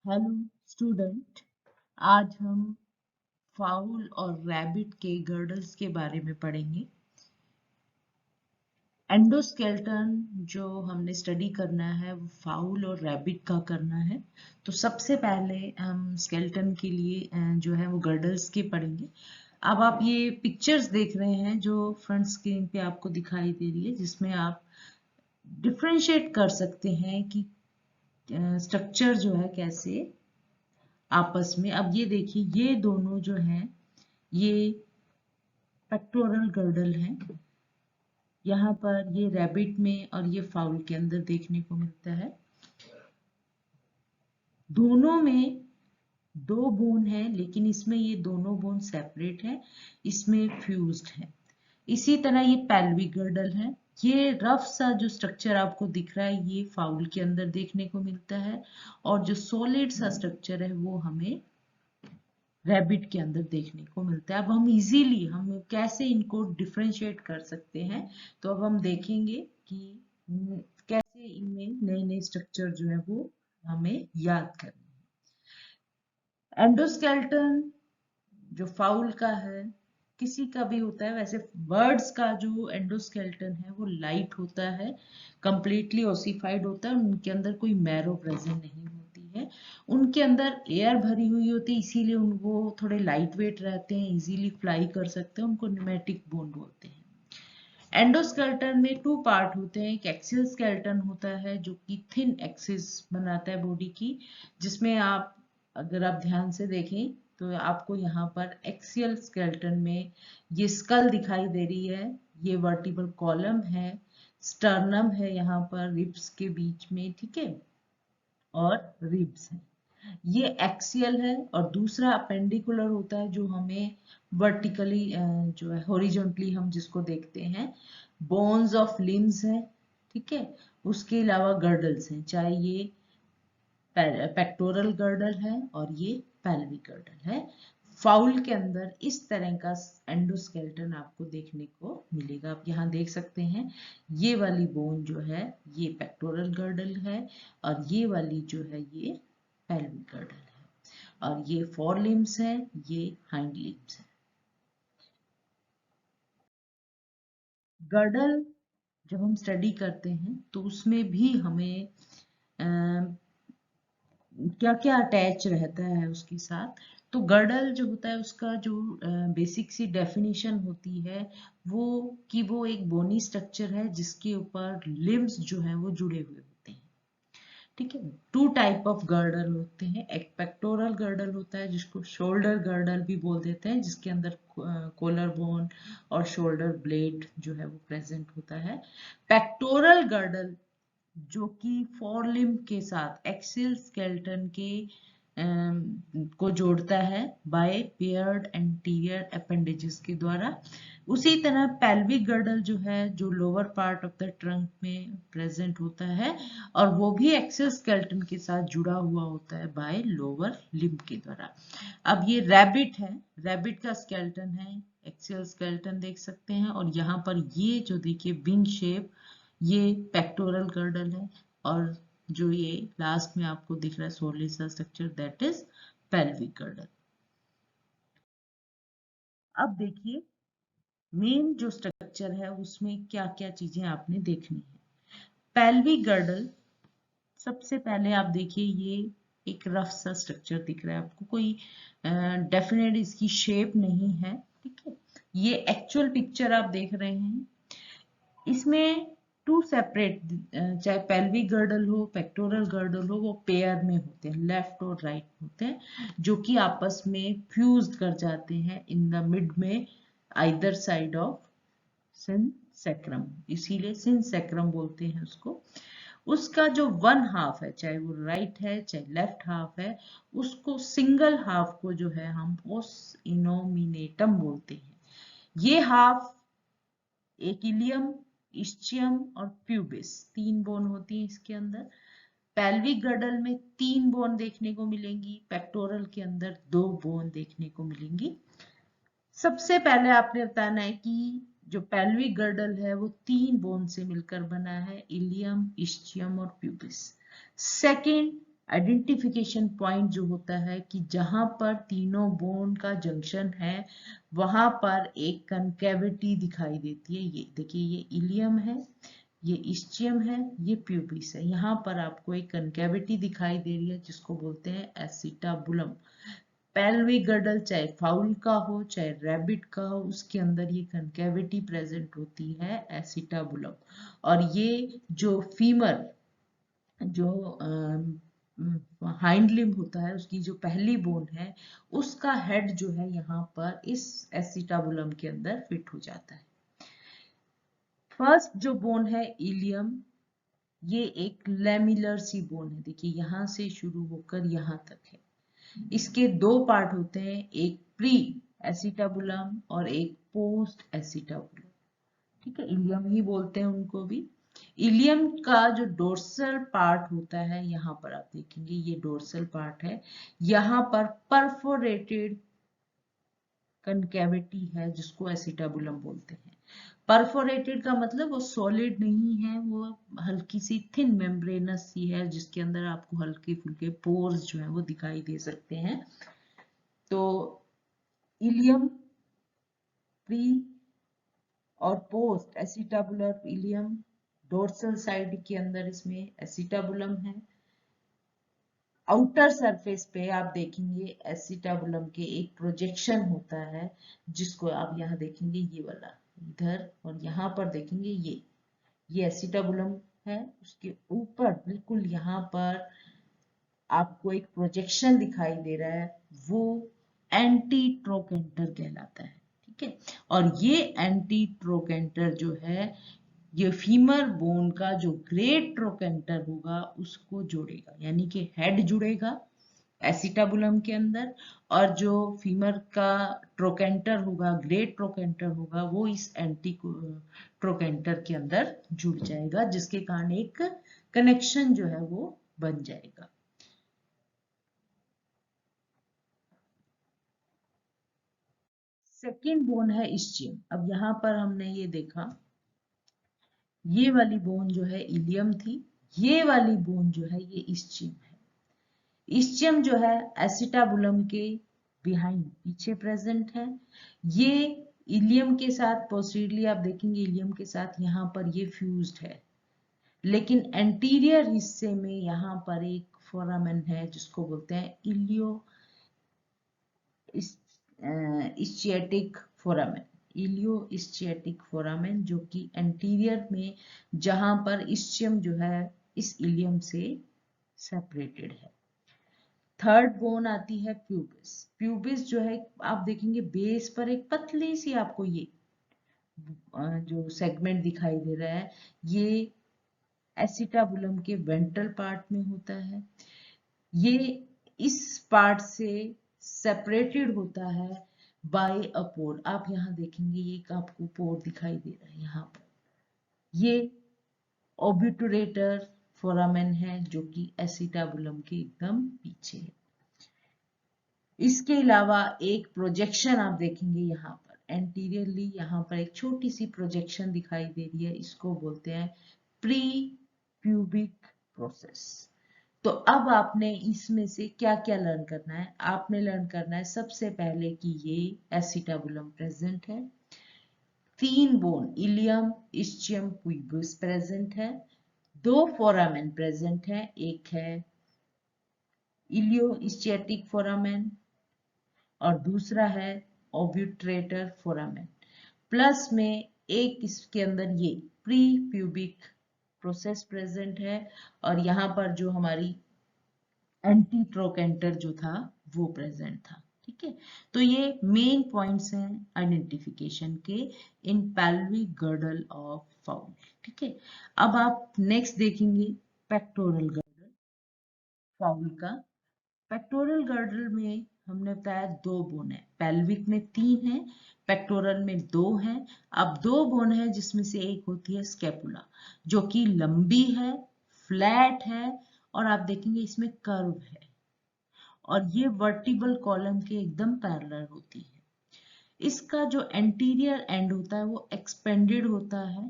Hello student. आज हम foul और रैबिट के गर्डल्स के बारे में पढ़ेंगे। एंडोस्केलेटन जो हमने स्टडी करना है वो फाउल और रैबिट का करना है। तो सबसे पहले हम स्केलेटन के लिए जो है वो गर्डल्स के पढ़ेंगे। अब आप ये पिक्चर्स देख रहे हैं जो फ्रंट स्क्रीन पे आपको दिखाई दे रही है, जिसमें आप डिफरेंशिएट कर सकते हैं कि स्ट्रक्चर जो है कैसे आपस में। अब ये देखिए, ये दोनों जो हैं ये पेक्टोरल गर्डल हैं। यहाँ पर ये रैबिट में और ये फाउल के अंदर देखने को मिलता है। दोनों में दो बोन है, लेकिन इसमें ये दोनों बोन सेपरेट है, इसमें फ्यूज्ड है। इसी तरह ये पेल्विक गर्डल है। ये रफ सा जो स्ट्रक्चर आपको दिख रहा है ये फाउल के अंदर देखने को मिलता है, और जो सॉलिड सा स्ट्रक्चर है वो हमें रैबिट के अंदर देखने को मिलता है। अब हम कैसे इनको डिफरेंशिएट कर सकते हैं, तो अब हम देखेंगे कि कैसे इनमें नए नए स्ट्रक्चर जो है वो हमें याद करने हैं। एंडोस्केलेटन जो फाउल का है, किसी का भी होता है, वैसे बर्ड्स का जो एंडोस्केलेटन है वो लाइट होता है, कंप्लीटली ओसिफाइड होता है, उनके अंदर कोई मैरो प्रेजेंट नहीं होती है। उनके अंदर एयर भरी हुई होती है, इसीलिए वो थोड़े लाइट वेट रहते हैं, इजीली फ्लाई कर सकते हैं, उनको न्यूमेटिक बोन बोलते हैं। एंडोस्केलेटन में टू पार्ट होते हैं। एक एक्सियल स्केलेटन होता है जो कि थिन एक्सिस बनाता है बॉडी की, जिसमें अगर आप ध्यान से देखें तो आपको यहाँ पर एक्सियल स्केलेटन में ये स्कल दिखाई दे रही है, ये वर्टिबल कॉलम है, स्टर्नम है यहाँ पर रिब्स के बीच में, ठीक है, और रिब्स है। ये एक्सियल है। और दूसरा अपेंडिकुलर होता है जो हमें वर्टिकली जो है हॉरिजॉन्टली हम जिसको देखते हैं, बोन्स ऑफ लिम्स है, ठीक है। उसके अलावा गर्डल्स हैं, चाहे ये पेक्टोरल गर्डल है और ये पेल्विक गर्डल है। फाउल के अंदर इस तरह का एंडोस्केलेटन आपको देखने को मिलेगा। आप यहाँ देख सकते हैं, ये वाली बोन जो है ये पेक्टोरल गर्डल है, और ये वाली जो है ये पेल्विक गर्डल है, और ये फोर लिम्स है, ये हाइंड लिम्स है। गर्डल जब हम स्टडी करते हैं तो उसमें भी हमें क्या क्या अटैच रहता है उसके साथ। तो गर्डल जो होता है उसका जो बेसिक सी डेफिनेशन होती है वो कि वो एक बोनी स्ट्रक्चर है जिसके ऊपर लिम्स जो है वो जुड़े हुए होते हैं, ठीक है। टू टाइप ऑफ गर्डल होते हैं। एक पेक्टोरल गर्डल होता है जिसको शोल्डर गर्डल भी बोल देते हैं, जिसके अंदर कोलर बोन और शोल्डर ब्लेड जो है वो प्रेजेंट होता है। पेक्टोरल गर्डल जो कि फोरलिम्ब के साथ एक्सियल स्केलेटन के को जोड़ता है बाय पेयर्ड एंटीरियर अपेंडेजेस के द्वारा। उसी तरह पेल्विक गर्डल जो है जो lower part of the trunk में प्रेजेंट होता है, और वो भी एक्सियल स्केलेटन के साथ जुड़ा हुआ होता है बाय लोअर लिम्ब के द्वारा। अब ये रैबिट है, रैबिट का स्केलेटन है, एक्सियल स्केलेटन देख सकते हैं, और यहाँ पर ये जो देखिए विंग शेप, ये पेक्टोरल गर्डल है, और जो ये लास्ट में आपको दिख रहा है सोलिड सा structure, that is pelvic girdle. अब देखिए मेन जो स्ट्रक्चर है उसमें क्या क्या चीजें आपने देखनी है। पेल्विक गर्डल, सबसे पहले आप देखिए ये एक रफ सा स्ट्रक्चर दिख रहा है आपको, कोई डेफिनेट इसकी शेप नहीं है, ठीक है। ये एक्चुअल पिक्चर आप देख रहे हैं, इसमें टू सेपरेट, चाहे पेल्विक गर्डल हो पेक्टोरल गर्डल हो, वो पेयर में होते हैं, लेफ्ट और राइट होते हैं, जो कि आपस में फ्यूज कर जाते हैं इन द मिड में, either side of synsacrum, इसीलिए सिन सेक्रम बोलते हैं उसको। उसका जो वन हाफ है, चाहे वो राइट है चाहे लेफ्ट हाफ है, उसको सिंगल हाफ को जो है हम पोस इनोमिनेटम बोलते हैं। ये हाफ एक इलियम, इस्चियम और प्यूबिस, तीन बोन होती है इसके अंदर। पेल्विक गर्डल में तीन बोन देखने को मिलेंगी, पेक्टोरल के अंदर दो बोन देखने को मिलेंगी। सबसे पहले आपने बताना है कि जो पेल्विक गर्डल है वो तीन बोन से मिलकर बना है, इलियम, इस्चियम और प्यूबिस। सेकंड, आइडेंटिफिकेशन पॉइंट जो होता है कि जहां पर तीनों बोन का जंक्शन है वहां पर एक कनकेविटी दिखाई देती है। ये देखिए, ये इलियम है, ये इस्चियम है, ये प्यूबिस है। यहाँ पर आपको एक कनकेविटी दिखाई दे रही है जिसको बोलते हैं एसिटाबुलम। पेल्विक गर्डल चाहे फाउल का हो चाहे रैबिट का हो, उसके अंदर ये कनकेविटी प्रेजेंट होती है, एसिटाबुलम। और ये जो फीमर जो हाइंड लिम्ब होता है, उसकी जो पहली बोन है, उसका हेड जो है यहाँ पर इस एसिटाबुलम के अंदर फिट हो जाता है। फर्स्ट जो बोन है इलियम, ये एक लेमिलर सी बोन है। देखिए, यहां से शुरू होकर यहां तक है। इसके दो पार्ट होते हैं, एक प्री एसिटाबुलम और एक पोस्ट एसिटाबुलम। ठीक है, इलियम ही बोलते हैं उनको भी। इलियम का जो डोर्सल पार्ट होता है, यहाँ पर आप देखेंगे ये डोर्सल पार्ट है। यहाँ पर परफोरेटेड कनकेविटी है जिसको एसिटाबुलम बोलते हैं। परफोरेटेड का मतलब वो सॉलिड नहीं है, वो हल्की सी थिन मेम्ब्रेनस सी है जिसके अंदर आपको हल्के फुल्के पोर्स जो है वो दिखाई दे सकते हैं। तो इलियम, प्री और post acetabular ilium, dorsal side के अंदर इसमें एसिटाबुलम है। आउटर सरफेस पे आप देखेंगे एसिटाबुलम के एक प्रोजेक्शन होता है जिसको आप यहाँ देखेंगे, ये वाला इधर, और यहाँ पर देखेंगे ये एसिटाबुलम है। उसके ऊपर बिल्कुल यहाँ पर आपको एक प्रोजेक्शन दिखाई दे रहा है, वो एंटी ट्रोकेंटर कहलाता है। ठीक है, और ये एंटी ट्रोकेंटर जो है, ये फीमर बोन का जो ग्रेट ट्रोकेंटर होगा उसको जोड़ेगा, यानी कि हेड जुड़ेगा एसिटाबुलम के अंदर, और जो फीमर का ट्रोकेंटर होगा, ग्रेट ट्रोकेंटर होगा, वो इस एंटी ट्रोकेंटर के अंदर जुड़ जाएगा, जिसके कारण एक कनेक्शन जो है वो बन जाएगा। सेकेंड बोन है इस्चियम। अब यहाँ पर हमने ये देखा, ये वाली बोन जो है इलियम थी, ये वाली बोन जो है ये इस्चियम है। इस्चियम जो है एसिटाबुलम के बिहाइंड, पीछे प्रेजेंट है। ये इलियम के साथ पोस्टीरियरली आप देखेंगे, इलियम के साथ यहाँ पर ये फ्यूज्ड है, लेकिन एंटीरियर हिस्से में यहाँ पर एक फोरामेन है जिसको बोलते हैं इलियो इस्चिएटिक फोरामेन। इलियो इस्चिएटिक फोरामेन, जो कि एंटीरियर में जहां पर इस्चियम जो है इस इलियम से सेपरेटेड है। थर्ड बोन आती है प्यूबिस। प्यूबिस जो है आप देखेंगे बेस पर एक पतली सी आपको ये जो सेगमेंट दिखाई दे रहा है, ये एसिटाबुलम के वेंट्रल पार्ट में होता है। ये इस पार्ट से सेपरेटेड होता है बाय अ पोर। आप यहाँ देखेंगे ये आपको पोर दिखाई दे रहा है यहाँ पर। ये ओब्यूटरेटर फोरामेन है जो कि एसिटाबुलम के एकदम पीछे है। इसके अलावा एक प्रोजेक्शन आप देखेंगे यहाँ पर एंटीरियरली, यहाँ पर एक छोटी सी प्रोजेक्शन दिखाई दे रही है, इसको बोलते हैं प्री प्यूबिक प्रोसेस। तो अब आपने इसमें से क्या क्या लर्न करना है? आपने लर्न करना है सबसे पहले कि ये एसिटाबुलम प्रेजेंट है, तीन bone ilium ischium pubis present है, दो फोरामेन प्रेजेंट है, एक है इलियो इस्चिएटिक फोरामेन और दूसरा है ओब्यूट्रेटर फोरामेन, प्लस में एक इसके अंदर ये प्री प्यूबिक प्रोसेस प्रेजेंट है, और यहाँ पर जो हमारी एंटी ट्रोकेंटर जो था वो प्रेजेंट था। ठीक है, तो ये मेन पॉइंट्स हैं आइडेंटिफिकेशन के इन पेल्विक गर्डल ऑफ फाउल। ठीक है, अब आप नेक्स्ट देखेंगे पेक्टोरल गर्डल फाउल का। पेक्टोरल गर्डल में हमने बताया दो बोन है, पेल्विक में तीन है, पेक्टोरल में दो है। अब दो बोन है जिसमें से एक होती है स्कैपुला, जो कि लंबी है, फ्लैट है, और आप देखेंगे इसमें कर्व है, और ये वर्टिबल कॉलम के एकदम पैरेलल होती है। इसका जो एंटीरियर एंड होता है वो एक्सपेंडेड होता है,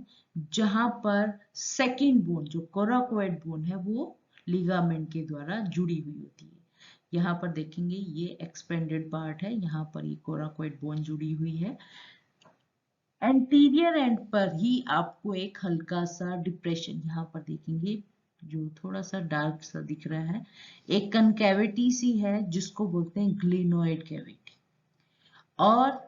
जहां पर सेकंड बोन जो कोराकोइड बोन है वो लिगामेंट के द्वारा जुड़ी हुई होती है। यहाँ पर देखेंगे ये एक्सपेंडेड पार्ट है, यहाँ पर ये कोराकोइड बोन जुड़ी हुई है। एंटीरियर एंड पर ही आपको एक हल्का सा डिप्रेशन, यहाँ पर देखेंगे जो थोड़ा सा डार्क सा दिख रहा है, एक कनकेविटी सी है जिसको बोलते हैं ग्लिनोइड कैविटी। और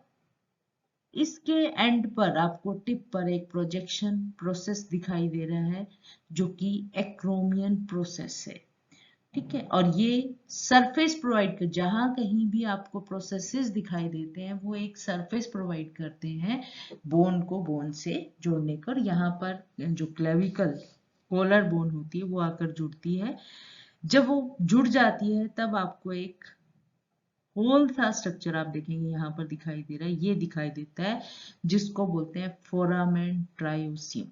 इसके एंड पर आपको टिप पर एक प्रोजेक्शन प्रोसेस दिखाई दे रहा है जो कि एक्रोमियन प्रोसेस है, ठीक है। और ये सरफेस प्रोवाइड कर, जहां कहीं भी आपको प्रोसेसेस दिखाई देते हैं वो एक सरफेस प्रोवाइड करते हैं बोन को बोन से जोड़ने कर। यहाँ पर जो क्लेविकल कोलर बोन होती है वो आकर जुड़ती है। जब वो जुड़ जाती है तब आपको एक होल सा स्ट्रक्चर आप देखेंगे यहाँ पर दिखाई दे रहा है, ये दिखाई देता है जिसको बोलते हैं फोरामेन ट्रायोसियम।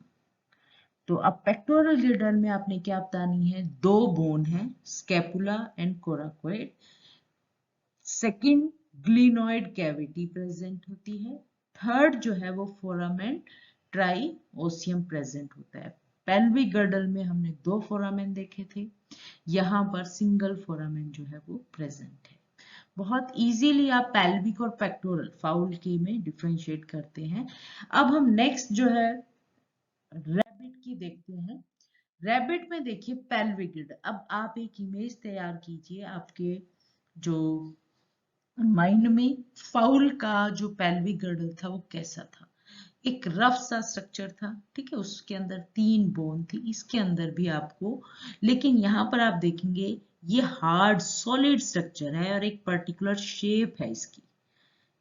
तो अब पेक्टोरल गिर्डल में आपने क्या बतानी है, दो बोन है, scapula and coracoid. Second glenoid cavity present होती है। थर्ड जो है वो फोरामेन ट्राइओसियम प्रेजेंट होता है। पेल्विक गर्डल में हमने दो फोरामेन देखे थे, यहाँ पर सिंगल फोरामेन जो है वो प्रेजेंट है। बहुत इजीली आप पेल्विक और पेक्टोरल फाउल के में डिफरेंशिएट करते हैं। अब हम नेक्स्ट जो है रैबिट की देखते हैं। रैबिट में देखिए पेल्विक गिर्डल। अब आप एक इमेज तैयार कीजिए आपके जो माइंड में, फाउल का जो पेल्विक गिर्डल था वो कैसा था। एक रफ सा स्ट्रक्चर था, ठीक है, उसके अंदर 3 बोन थी, इसके अंदर भी आपको, लेकिन यहाँ पर आप देखेंगे ये हार्ड सॉलिड स्ट्रक्चर है और एक पर्टिकुलर शेप है इसकी,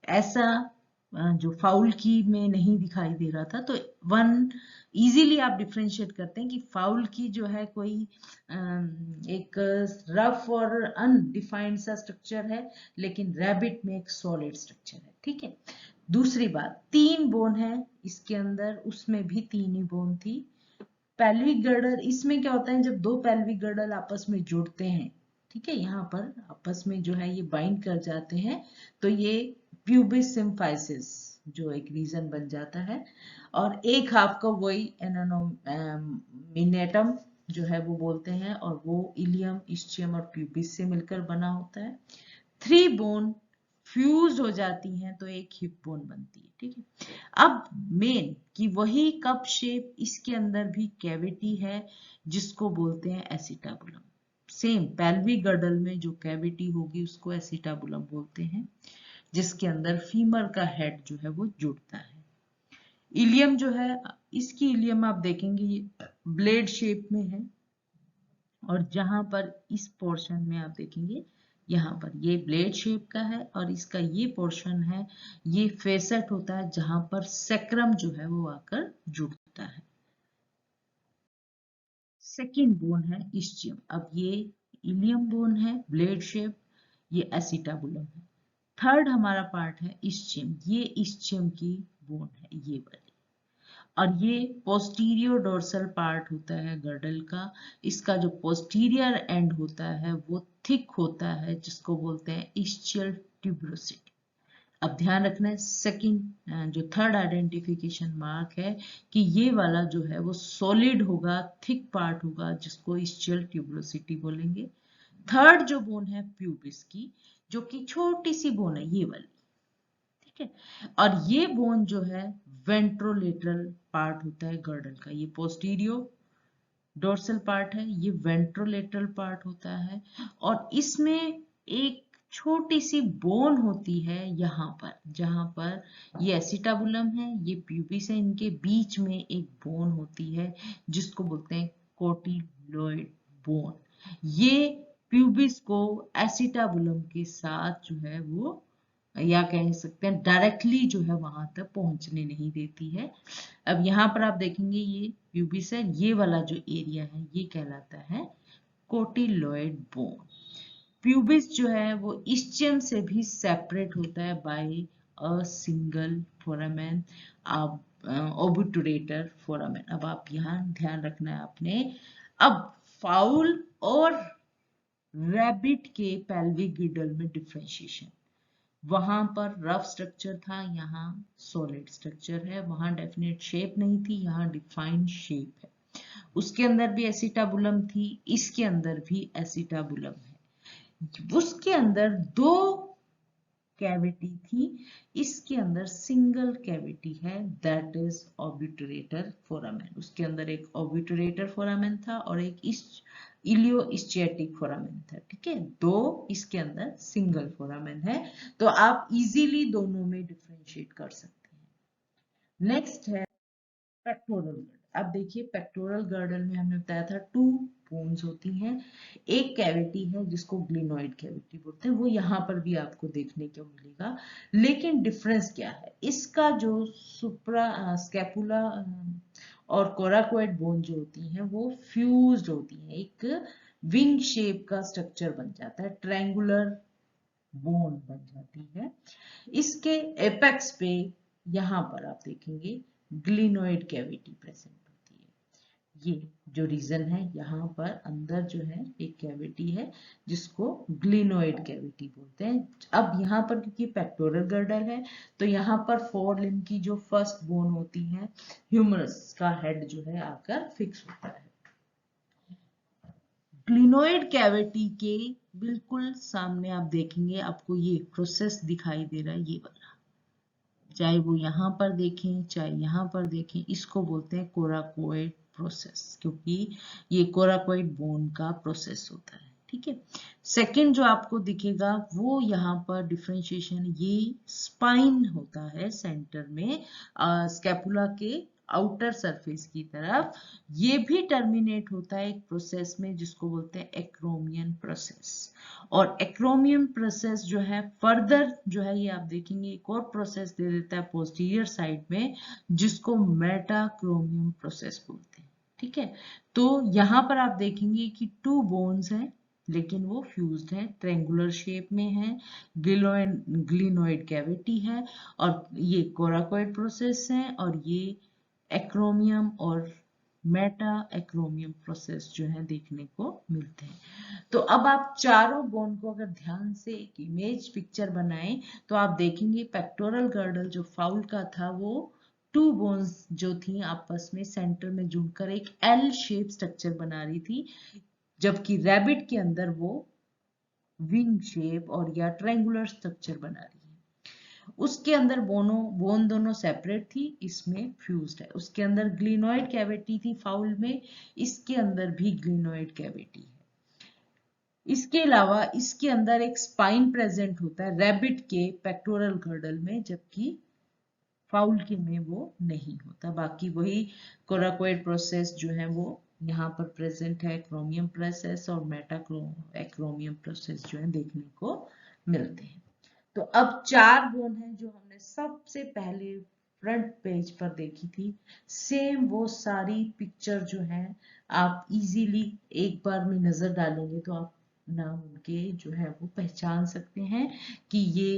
ऐसा जो फाउल की में नहीं दिखाई दे रहा था। तो वन इजीली आप डिफरेंशिएट करते हैं कि फाउल की जो है कोई एक रफ और अनडिफाइंड सा स्ट्रक्चर है, लेकिन रैबिट में एक सॉलिड स्ट्रक्चर है, ठीक है। दूसरी बात, 3 बोन है इसके अंदर, उसमें भी 3 ही बोन थी। पेल्विक गर्डल, इसमें क्या होता है जब दो पेल्विक गर्डल आपस में जुड़ते हैं, ठीक है, यहाँ पर आपस में जो है ये बाइंड कर जाते हैं, तो ये प्यूबिस सिम्फाइसिस जो एक रीजन बन जाता है। और एक हाफ का वही एनोमिनेटम जो है वो बोलते हैं, और वो इलियम, इस्चियम और प्यूबिस से मिलकर बना होता है। 3 बोन फ्यूज हो जाती हैं तो एक हिप बोन बनती है, ठीक है। अब मेन कि वही कप शेप, इसके अंदर भी कैविटी है जिसको बोलते हैं एसिटाबुलम। सेम पेल्विक गर्डल में जो कैविटी होगी उसको एसिटाबुलम बोलते हैं, जिसके अंदर फीमर का हेड जो है वो जुड़ता है। इलियम जो है, इसकी इलियम आप देखेंगे ये ब्लेड शेप में है, और जहां पर इस पोर्शन में आप देखेंगे यहाँ पर ये ब्लेड शेप का है, और इसका ये पोर्शन है, ये फेसेट होता है जहां पर सेक्रम जो है वो आकर जुड़ता है। सेकंड बोन है इस्चियम। अब ये इलियम बोन है ब्लेड शेप, ये एसिटाबुलम है। थर्ड हमारा पार्ट है इस्चियम, ये इस्चियम की बोन है ये वाली, और ये पोस्टीरियर डोर्सल पार्ट होता है गर्डल का। इसका जो पोस्टीरियर एंड होता है वो थिक होता है, जिसको बोलते हैं इस्चियल ट्यूबरोसिटी। अब ध्यान रखना है, सेकंड जो थर्ड आइडेंटिफिकेशन मार्क है कि ये वाला जो है वो सॉलिड होगा, थिक पार्ट होगा, जिसको इस्चियल ट्यूबरोसिटी बोलेंगे। थर्ड जो बोन है प्यूबिस की, जो कि छोटी सी बोन है ये वाली, ठीक है। और ये बोन जो है वेंट्रोलेटरल पार्ट होता है गर्डल का, ये पोस्टीरियो डोर्सल पार्ट है, ये वेंट्रोलेटरल पार्ट होता है। और इसमें एक छोटी सी बोन होती है यहाँ पर, जहां पर ये एसिटाबुलम है, ये प्यूबिस है, इनके बीच में एक बोन होती है जिसको बोलते हैं कोटिलोइड बोन। ये प्यूबिस को एसिटाबुलम के साथ जो है वो, या कह सकते हैं डायरेक्टली जो है वहां तक पहुंचने नहीं देती है। अब यहाँ पर आप देखेंगे ये प्यूबिस है, ये वाला जो एरिया है ये कहलाता है कोटिलोइड बोन। प्यूबिस जो है वो इस्चियम से भी सेपरेट होता है by a single foramen, obturator foramen. अब आप यहाँ ध्यान रखना है आपने। अब फाउल और रैबिट के पेल्विक गिर्डल में डिफरेंशिएशन, वहां पर रफ स्ट्रक्चर था, यहाँ सॉलिड स्ट्रक्चर है, वहां डेफिनेट शेप नहीं थी, यहाँ डिफाइंड शेप है। उसके अंदर भी एसिटाबुलम थी, इसके अंदर भी एसिटाबुलम है। उसके अंदर दो कैविटी थी, इसके अंदर सिंगल कैविटी है, दैट इज ऑब्ट्यूरेटर फोरामेन। उसके अंदर एक ऑब्ट्यूरेटर फोरामेन था और एक इलियो इस्चिएटिक फोरामेन था। ठीक है, दो, इसके अंदर सिंगल फोरामेन है, तो आप इजीली दोनों में डिफरेंशिएट कर सकते हैं। नेक्स्ट है पेक्टोरल गर्डल। अब देखिए पेक्टोरल गर्डल में हमने बताया था 2 बोन्स होती हैं, एक कैविटी है जिसको ग्लिनोइड कैविटी बोलते हैं, वो यहाँ पर भी आपको देखने को मिलेगा। लेकिन डिफरेंस क्या है, इसका जो सुप्रा स्कैपुला और कोराकोइड बोन जो होती हैं वो फ्यूज्ड होती हैं, एक विंग शेप का स्ट्रक्चर बन जाता है, ट्रायंगुलर बोन बन जाती है। इसके एपेक्स पे यहाँ पर आप देखेंगे ग्लिनोइड कैविटी प्रेजेंट होती है। ये जो रीजन है, यहाँ पर अंदर जो है एक कैविटी है जिसको ग्लिनोइड कैविटी बोलते हैं। अब यहाँ पर क्योंकि पेक्टोरल गर्डल है तो यहाँ पर फोर लिम्ब की जो फर्स्ट बोन होती है, ह्यूमरस का हेड जो है आकर फिक्स होता है। ग्लिनोइड कैविटी के बिल्कुल सामने आप देखेंगे, आपको ये प्रोसेस दिखाई दे रहा है, ये वाला, चाहे वो यहाँ पर देखें चाहे यहाँ पर देखें, इसको बोलते हैं कोराकोइड प्रोसेस, क्योंकि ये कोराकोइड बोन का प्रोसेस होता है। ठीक है, सेकंड जो आपको दिखेगा वो यहाँ पर डिफरेंशिएशन, ये स्पाइन होता है सेंटर में स्कैपुला के आउटर सरफेस की तरफ, ये भी टर्मिनेट होता है एक प्रोसेस में जिसको बोलते हैं एक्रोमियन प्रोसेस। और एक्रोमियन प्रोसेस जो है फर्दर जो है, ये आप देखेंगे एक और प्रोसेस दे देता है पोस्टीरियर साइड में जिसको मेटाक्रोमियम प्रोसेस बोलते हैं। ठीक है, तो यहाँ पर आप देखेंगे कि 2 बोन्स हैं लेकिन वो फ्यूज्ड है, ट्रायंगुलर शेप में है, ग्लिनोइड कैविटी है, और ये कोराकोइड प्रोसेस है, और ये एक्रोमियम और मेटा एक्रोमियम प्रोसेस जो है देखने को मिलते हैं। तो अब आप चारों बोन को अगर ध्यान से एक इमेज पिक्चर बनाएं तो आप देखेंगे पेक्टोरल गर्डल जो फाउल का था वो 2 बोन्स जो थी आपस में सेंटर में जुड़कर एक एल शेप स्ट्रक्चर बना रही थी, जबकि रैबिट के अंदर वो विंग शेप और या ट्रायंगुलर स्ट्रक्चर बना रही है। उसके अंदर बोन दोनों सेपरेट थी, इसमें फ्यूज्ड है। उसके अंदर ग्लिनोइड कैविटी थी फाउल में, इसके अंदर भी ग्लिनोइड कैविटी है। इसके अलावा इसके अंदर एक स्पाइन प्रेजेंट होता है रैबिट के पेक्टोरल गर्डल में, जबकि फाउल के में वो नहीं होता। बाकी वही कोराकोइड प्रोसेस जो है वो यहाँ पर प्रेजेंट है, क्रोमियम प्रोसेस और एक्रोमियम प्रोसेस जो है देखने को मिलते हैं। तो अब 4 बोन है जो हमने सबसे पहले फ्रंट पेज पर देखी थी, सेम वो सारी पिक्चर जो है आप इजीली एक बार में नजर डालेंगे तो आप नाम उनके जो है वो पहचान सकते हैं कि ये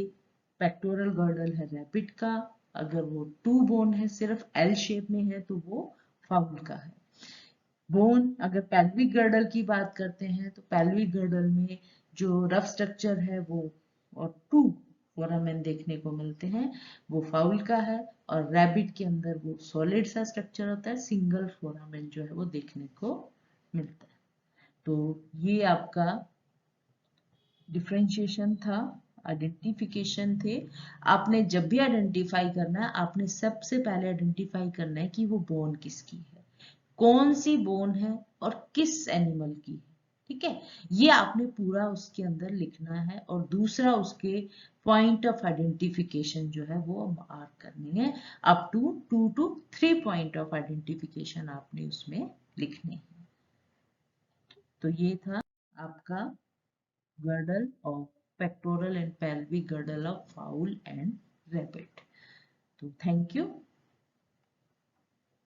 पेक्टोरल गर्डल है रैबिट का, अगर वो 2 बोन है सिर्फ एल शेप में है तो वो फाउल का है। बोन अगर पेल्विक गर्डल की बात करते हैं तो पेल्विक गर्डल में जो रफ स्ट्रक्चर है वो और 2 फोरामेन देखने को मिलते हैं, वो फाउल का है, और रैबिट के अंदर वो सॉलिड सा स्ट्रक्चर होता है, सिंगल फोरामेन जो है वो देखने को मिलता है। तो ये आपका डिफरेंशिएशन था, आइडेंटिफिकेशन थे। आपने जब भी आइडेंटिफाई करना है आपने सबसे पहले आइडेंटिफाई करना है कि वो बोन किसकी है, कौन सी बोन है और किस एनिमल की है। ठीक है, ये आपने पूरा उसके अंदर लिखना है, और दूसरा उसके पॉइंट ऑफ आइडेंटिफिकेशन जो है वो मार्क करनी है, up to 2 to 3 point of identification आपने उसमें लिखने हैं। तो ये था आपका girdle of pectoral and pelvic girdle of fowl and rabbit. So thank you.